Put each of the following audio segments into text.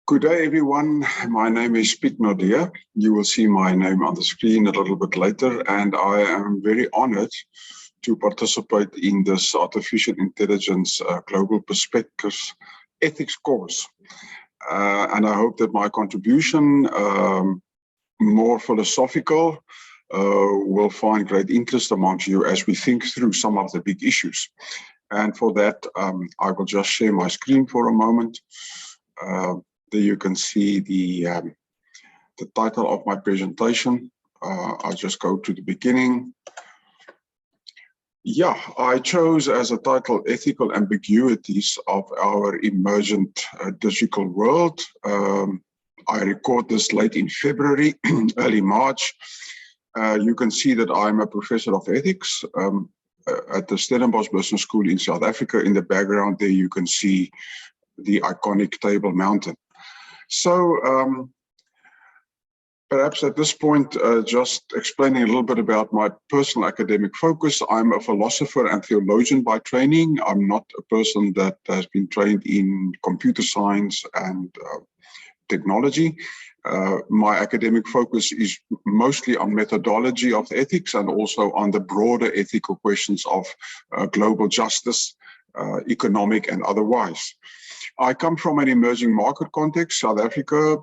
Good day, everyone. My name is Piet Naudé. You will see my name on the screen a little bit later, and I am very honored to participate in this Artificial Intelligence Global Perspectives Ethics course. And I hope that my contribution, more philosophical, will find great interest amongst you as we think through some of the big issues. And for that, I will just share my screen for a moment. There you can see the title of my presentation. I'll just go to the beginning. Yeah, I chose as a title Ethical Ambiguities of Our Emergent Digital World. I record this late in February, early March. You can see that I'm a professor of ethics at the Stellenbosch Business School in South Africa. In the background there you can see the iconic Table Mountain. So perhaps at this point, just explaining a little bit about my personal academic focus. I'm a philosopher and theologian by training. I'm not a person that has been trained in computer science and technology. My academic focus is mostly on methodology of ethics and also on the broader ethical questions of global justice, economic and otherwise. I come from an emerging market context, South Africa,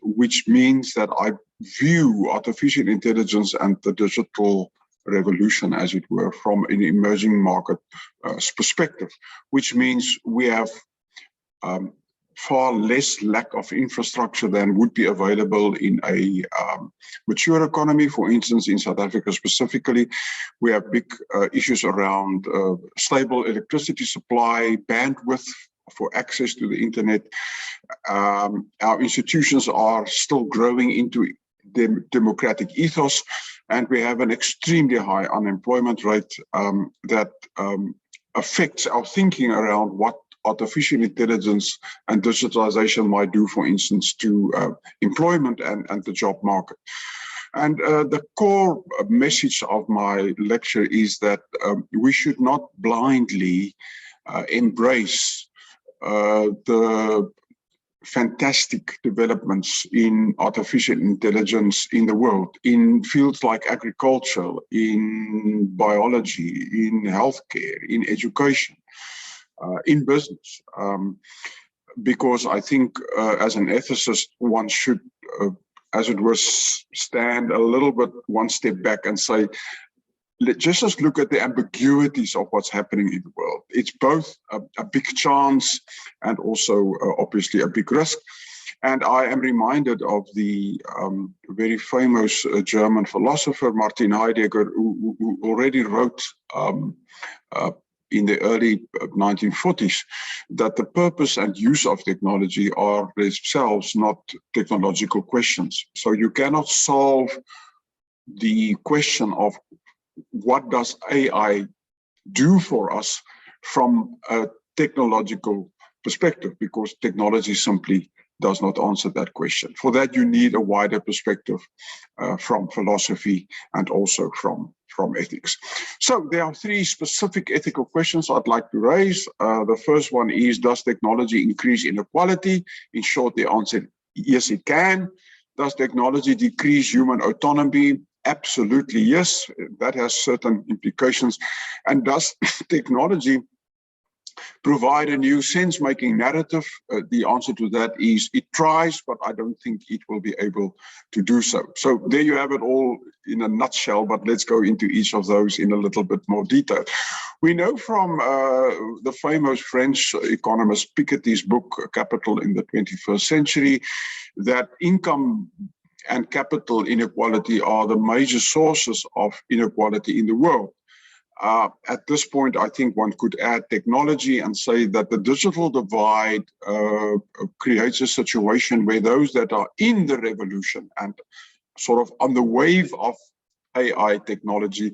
which means that I view artificial intelligence and the digital revolution, as it were, from an emerging market perspective, which means we have far less lack of infrastructure than would be available in a mature economy. For instance, in South Africa specifically, we have big issues around stable electricity supply, bandwidth for access to the internet. Our institutions are still growing into democratic ethos, and we have an extremely high unemployment rate that affects our thinking around what artificial intelligence and digitalization might do, for instance, to employment and the job market. And the core message of my lecture is that we should not blindly embrace the fantastic developments in artificial intelligence in the world, in fields like agriculture, in biology, in healthcare, in education, in business. Because I think as an ethicist, one should, as it were, stand a little bit one step back and say, let's just look at the ambiguities of what's happening in the world. It's both a big chance and also obviously a big risk. And I am reminded of the very famous German philosopher Martin Heidegger, who already wrote in the early 1940s that the purpose and use of technology are themselves not technological questions. So you cannot solve the question of what does AI do for us from a technological perspective, because technology simply does not answer that question. For that, you need a wider perspective from philosophy and also from ethics. So there are three specific ethical questions I'd like to raise. The first one is, does technology increase inequality? In short, the answer, yes, it can. Does technology decrease human autonomy? Absolutely, yes. That has certain implications. And does technology provide a new sense-making narrative? The answer to that is it tries, but I don't think it will be able to do so. So there you have it all in a nutshell, but let's go into each of those in a little bit more detail. We know from the famous French economist Piketty's book, Capital in the 21st Century, that income and capital inequality are the major sources of inequality in the world. At this point, I think one could add technology and say that the digital divide creates a situation where those that are in the revolution and sort of on the wave of AI technology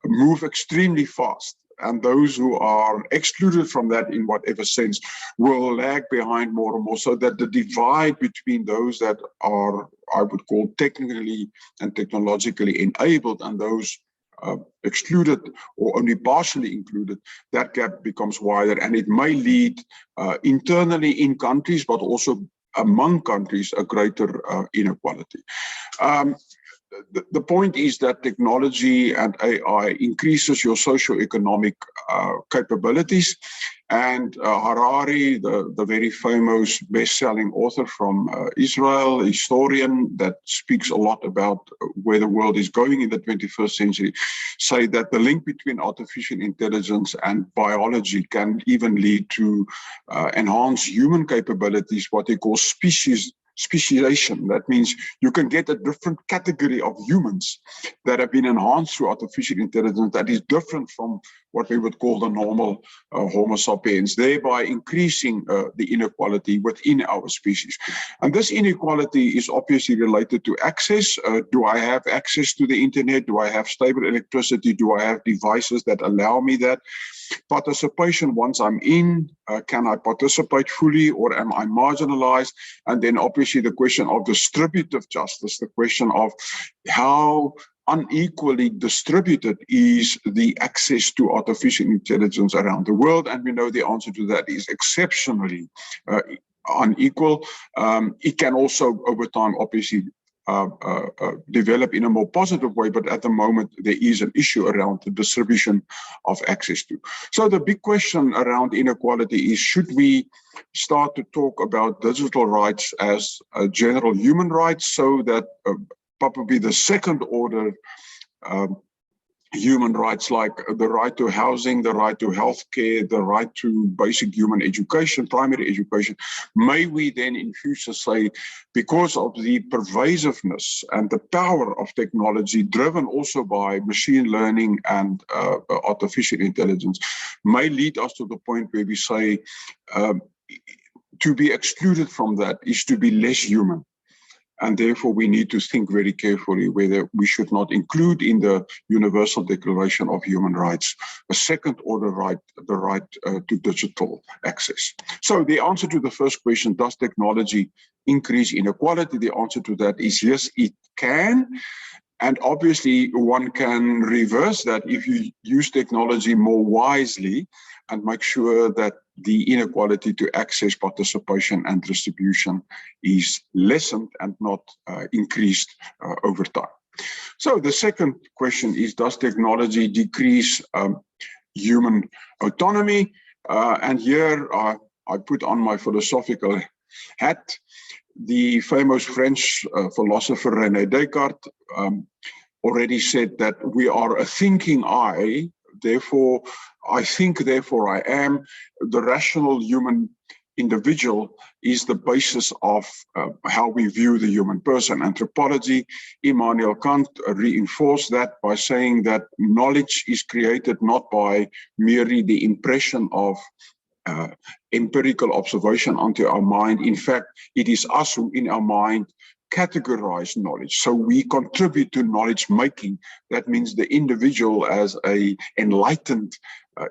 move extremely fast. And those who are excluded from that in whatever sense will lag behind more and more, so that the divide between those that are, I would call, technically and technologically enabled and those excluded or only partially included, that gap becomes wider, and it may lead internally in countries, but also among countries a greater inequality. The point is that technology and AI increases your socio-economic capabilities. And Harari, the very famous best-selling author from Israel, historian that speaks a lot about where the world is going in the 21st century, say that the link between artificial intelligence and biology can even lead to enhance human capabilities, what they call speciation. That means you can get a different category of humans that have been enhanced through artificial intelligence that is different from what we would call the normal Homo sapiens, thereby increasing the inequality within our species. And this inequality is obviously related to access. Do I have access to the internet? Do I have stable electricity? Do I have devices that allow me that? Participation, once I'm in, can I participate fully, or am I marginalized? And then obviously the question of distributive justice, the question of how unequally distributed is the access to artificial intelligence around the world. And we know the answer to that is exceptionally unequal. It can also, over time, obviously, develop in a more positive way, but at the moment there is an issue around the distribution of access to. So the big question around inequality is, should we start to talk about digital rights as general human rights, so that probably the second order human rights, like the right to housing, the right to health care, the right to basic human education, primary education, may we then in future say, because of the pervasiveness and the power of technology, driven also by machine learning and artificial intelligence, may lead us to the point where we say to be excluded from that is to be less human. And therefore, we need to think very carefully whether we should not include in the Universal Declaration of Human Rights a second-order right, the right to digital access. So the answer to the first question, does technology increase inequality? The answer to that is yes, it can. And obviously, one can reverse that if you use technology more wisely and make sure that the inequality to access, participation, and distribution is lessened and not increased over time. So the second question is, does technology decrease human autonomy? And here I put on my philosophical hat. The famous French philosopher René Descartes already said that we are a thinking I, therefore I think, therefore I am. The rational human individual is the basis of how we view the human person. Anthropology, Immanuel Kant reinforced that by saying that knowledge is created not by merely the impression of empirical observation onto our mind. In fact, it is us who in our mind categorize knowledge. So we contribute to knowledge making. That means the individual as a enlightened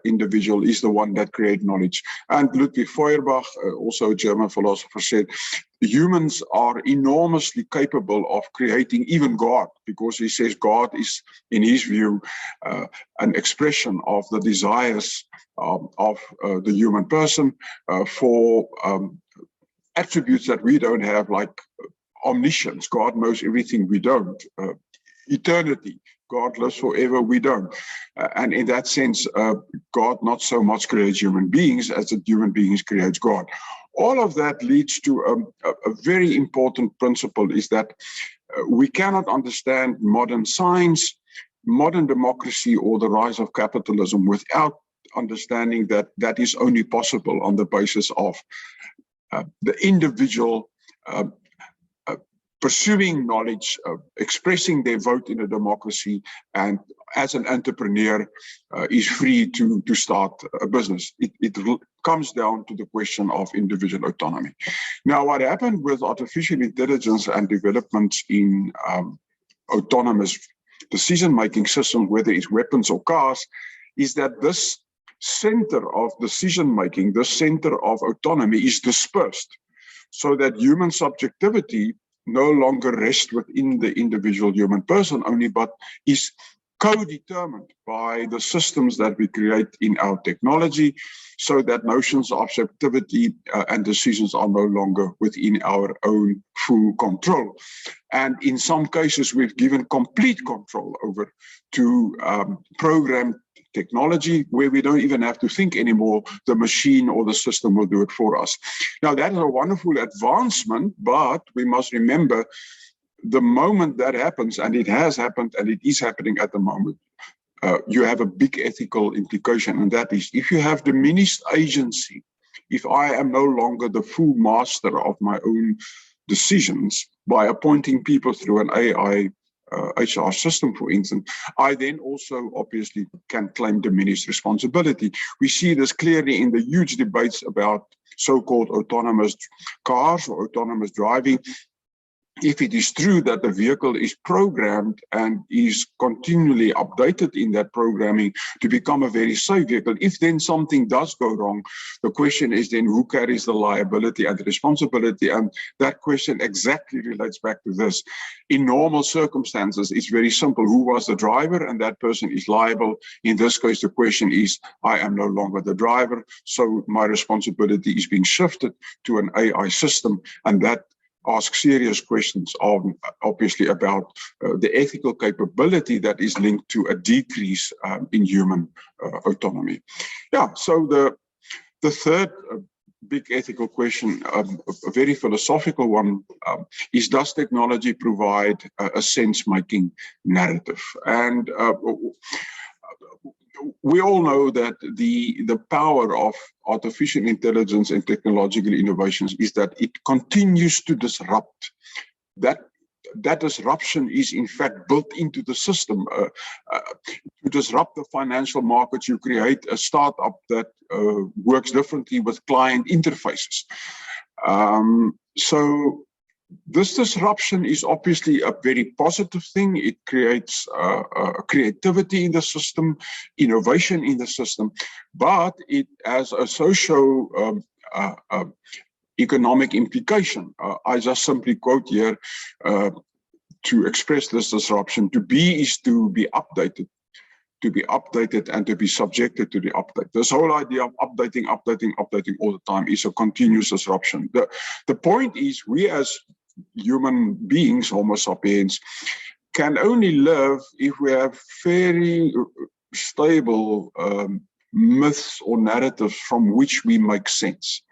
individual is the one that creates knowledge. And Ludwig Feuerbach, also a German philosopher, said humans are enormously capable of creating even God, because he says God is, in his view, an expression of the desires of the human person for attributes that we don't have, like omniscience. God knows everything we don't. Eternity. God lives forever, we don't. And in that sense, God not so much creates human beings as that human beings creates God. All of that leads to a very important principle, is that we cannot understand modern science, modern democracy, or the rise of capitalism without understanding that that is only possible on the basis of the individual pursuing knowledge, expressing their vote in a democracy, and as an entrepreneur is free to start a business. It comes down to the question of individual autonomy. Now, what happened with artificial intelligence and developments in autonomous decision-making systems, whether it's weapons or cars, is that this center of decision-making, this center of autonomy is dispersed, so that human subjectivity no longer rests within the individual human person only, but is co-determined by the systems that we create in our technology, so that notions of subjectivity and decisions are no longer within our own full control. And in some cases, we've given complete control over to program technology, where we don't even have to think anymore. The machine or the system will do it for us. Now, that is a wonderful advancement, but we must remember the moment that happens, and it has happened and it is happening at the moment, you have a big ethical implication, and that is, if you have diminished agency, if I am no longer the full master of my own decisions by appointing people through an AI HR system, for instance, I then also obviously can claim diminished responsibility. We see this clearly in the huge debates about so-called autonomous cars or autonomous driving. If it is true that the vehicle is programmed and is continually updated in that programming to become a very safe vehicle, if then something does go wrong, the question is then who carries the liability and the responsibility? And that question exactly relates back to this. In normal circumstances, it's very simple. Who was the driver? And that person is liable. In this case, the question is, I am no longer the driver, so my responsibility is being shifted to an AI system, and that ask serious questions obviously about the ethical capability that is linked to a decrease in human autonomy. Yeah, so the third big ethical question, a very philosophical one, is, does technology provide a sense-making narrative? And we all know that the power of artificial intelligence and technological innovations is that it continues to disrupt. That disruption is in fact built into the system. To disrupt the financial markets, you create a startup that works differently with client interfaces. So this disruption is obviously a very positive thing. It creates creativity in the system, innovation in the system, but it has a socio economic implication. I just simply quote here to express this disruption. To be is to be updated. To be updated and to be subjected to the update. This whole idea of updating all the time is a continuous disruption. The point is, we as human beings, Homo sapiens, can only live if we have very stable myths or narratives from which we make sense.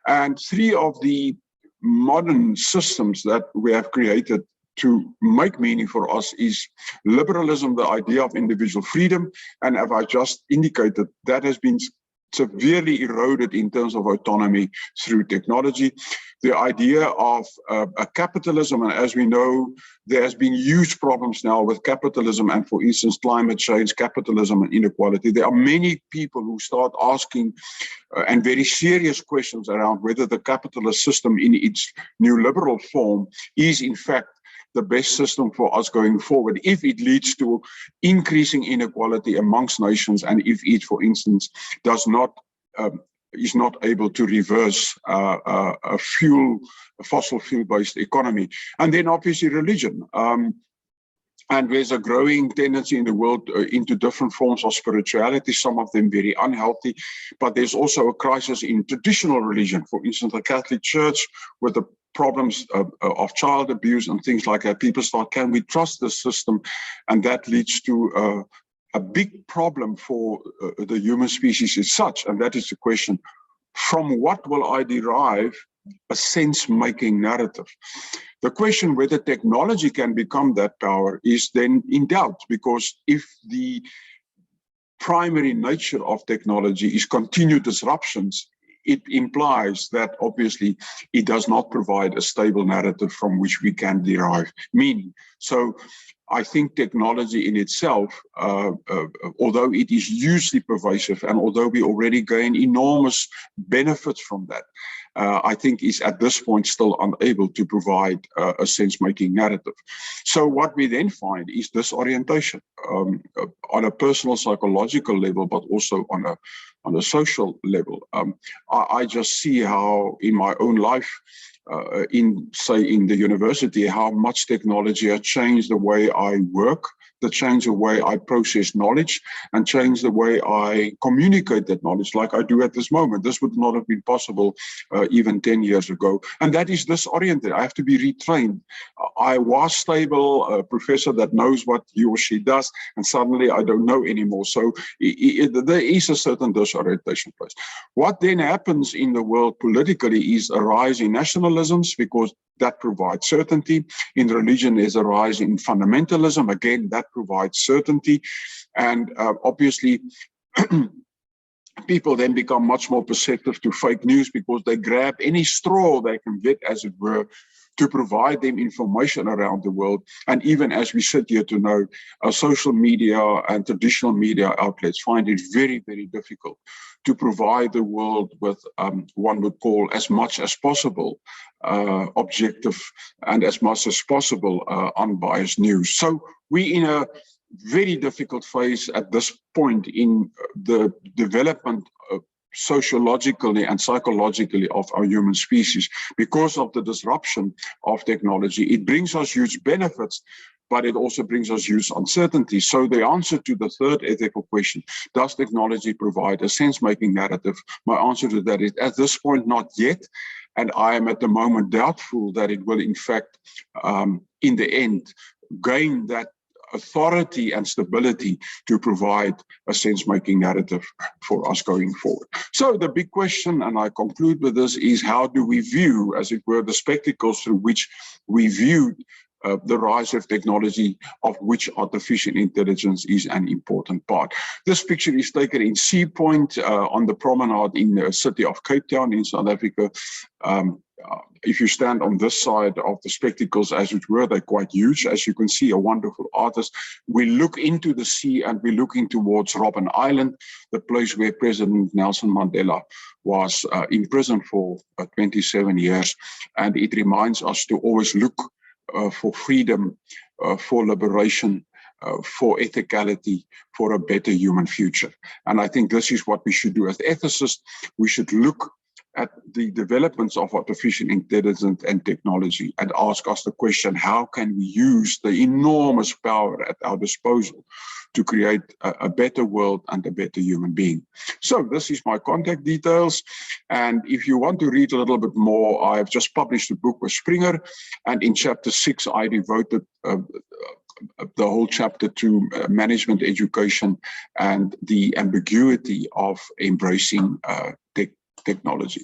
And three of the modern systems that we have created to make meaning for us is liberalism, the idea of individual freedom. And as I just indicated, that has been severely eroded in terms of autonomy through technology. The idea of a capitalism, and as we know, there has been huge problems now with capitalism and, for instance, climate change, capitalism and inequality. There are many people who start asking and very serious questions around whether the capitalist system in its neoliberal form is in fact the best system for us going forward, if it leads to increasing inequality amongst nations, and if it, for instance, does not is not able to reverse a fossil fuel-based economy. And then obviously religion. And there's a growing tendency in the world into different forms of spirituality, some of them very unhealthy, but there's also a crisis in traditional religion. For instance, the Catholic Church, with the problems of child abuse and things like that. People start, can we trust the system? And that leads to a big problem for the human species as such. And that is the question, from what will I derive a sense-making narrative? The question whether technology can become that power is then in doubt, because if the primary nature of technology is continued disruptions, it implies that obviously it does not provide a stable narrative from which we can derive meaning. So I think technology in itself, although it is hugely pervasive and although we already gain enormous benefits from that, I think is at this point still unable to provide a sense-making narrative. So what we then find is disorientation on a personal psychological level, but also on a social level. I just see how in my own life, in the university, how much technology has changed the way I work, that change the way I process knowledge and change the way I communicate that knowledge like I do at this moment. This would not have been possible even 10 years ago. And that is disoriented. I have to be retrained. I was stable, a professor that knows what he or she does, and suddenly I don't know anymore. So there is a certain disorientation place. What then happens in the world politically is a rise in nationalisms, because that provides certainty. In religion, there's a rise in fundamentalism. Again, that provides certainty. And obviously, people then become much more perceptive to fake news, because they grab any straw they can get, as it were, to provide them information around the world. And even as we sit here to know, social media and traditional media outlets find it very, very difficult to provide the world with one would call as much as possible objective and as much as possible unbiased news. So we're in a very difficult phase at this point in the development sociologically and psychologically of our human species. Because of the disruption of technology, it brings us huge benefits, but it also brings us huge uncertainty. So the answer to the third ethical question, does technology provide a sense-making narrative? My answer to that is, at this point, not yet. And I am at the moment doubtful that it will, in fact, in the end, gain that authority and stability to provide a sense-making narrative for us going forward. So the big question, and I conclude with this, is how do we view, as it were, the spectacles through which we view the rise of technology, of which artificial intelligence is an important part. This picture is taken in Sea Point on the promenade in the city of Cape Town in South Africa. If you stand on this side of the spectacles, as it were, they're quite huge. As you can see, a wonderful artist. We look into the sea and we're looking towards Robben Island, the place where President Nelson Mandela was in prison for 27 years. And it reminds us to always look for freedom, for liberation, for ethicality, for a better human future. And I think this is what we should do as ethicists. We should look at the developments of artificial intelligence and technology and ask us the question, how can we use the enormous power at our disposal to create a better world and a better human being? So this is my contact details. And if you want to read a little bit more, I have just published a book with Springer. And in chapter 6, I devoted the whole chapter to management education and the ambiguity of embracing technology.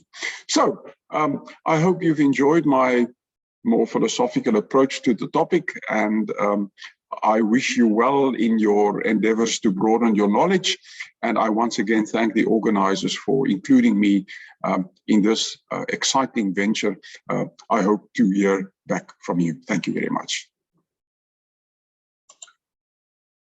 So I hope you've enjoyed my more philosophical approach to the topic, and I wish you well in your endeavors to broaden your knowledge. And I once again thank the organizers for including me in this exciting venture. I hope to hear back from you. Thank you very much.